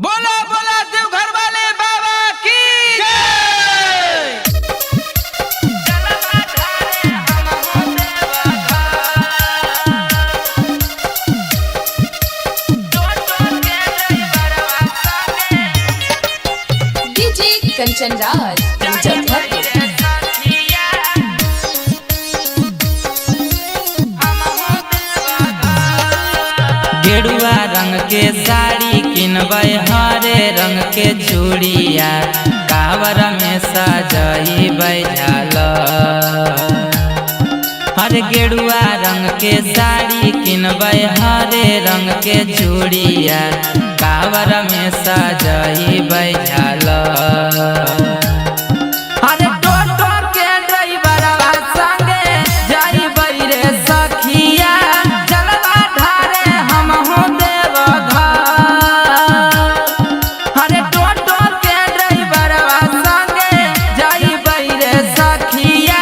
बोला बोला देवघर वाले बाबा की जय। डीजे कंचन राज गेरुआ रंग के साड़ी किनबै हरे रंग के चूड़िया कावर में सजई बैठाल। हर गेरुआ रंग के साड़ी किनबै हरे रंग के चूड़िया कावर में सजई बैठाल। हर टोटो के ड्राइवरवा संगे जाइबै रे सखिया जलवा ढारे हमहु देवघर। हर टोटो के ड्राइवरवा संगे जाइबै रे सखिया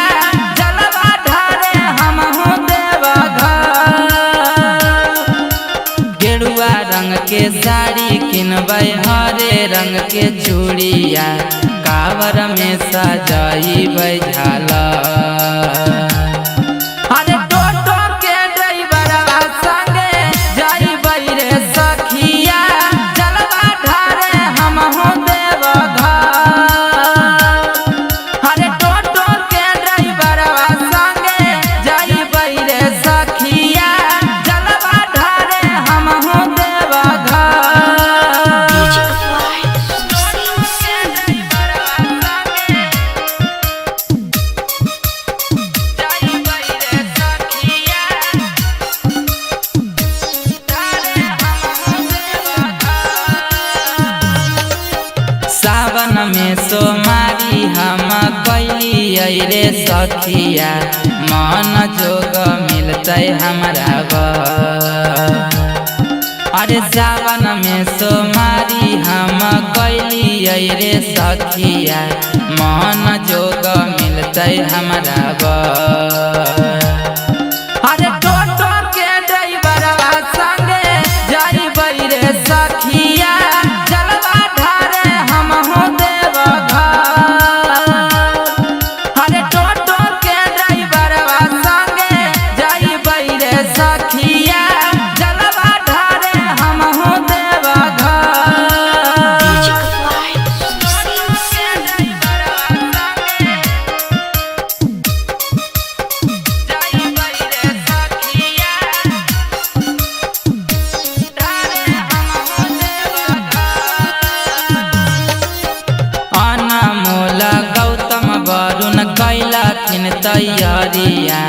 जलवा ढारे हमहु देवघर। गेरुआ रंग के साड़ी किनबै हरे रंग के चूड़िया कावर में सजई बैठाल। अरे टोटो के ड्राइवरवा संगे जाइबै रे सखिया जलवा ढारे हमहु देवघर। अरे टोटो के ड्राइवरवा संगे जाइबै रे सखिया जलवा ढारे हमहु देवघर। सावन में सोमारी हम कैलियै रे सखिया मन जोग मिलतै हमरा बर। अरे सावन में सोमारी हम कैलियै रे सखिया मन जोग मिलतै हमरा बर। अरे टोटो के ड्राइवरवा संगे जाइबै रे सखिया जलवा ढारे हमहु देवघर। अरे टोटो के ड्राइवरवा संगे जाइबै रे सखिया जलवा ढारे हमहु देवघर। अनमोल गौतम वरुण कैलखिन तैयारिया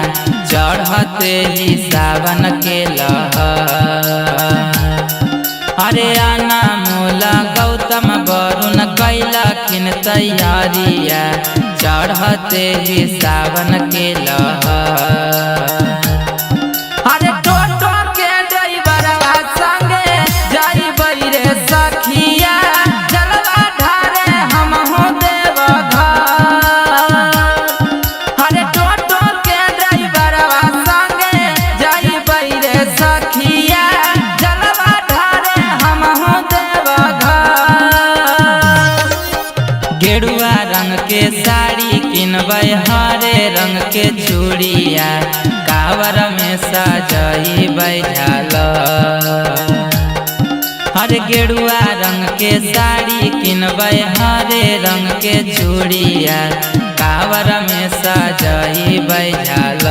चढ़ते ही सावन के लहर। अरे अनमोल गौतम वरुण कैलखिन तैयारिया चढ़ते ही सावन के लहर। अरे टोटो के ड्राइवरवा संगे जाइबै रे सखिया जलवा ढारे हमहु देवघर। अरे टोटो के ड्राइवरवा संगे जाइबै रे सखिया जलवा ढारे हमहु देवघर। गेरुआ रंग के साड़ी किनबै हरे रंग के चूड़िया कावर में सजई बैठाल। हर गेरुआ रंग के साड़ी किनबै हरे रंग के चूड़िया कावर में सजई बैठाल।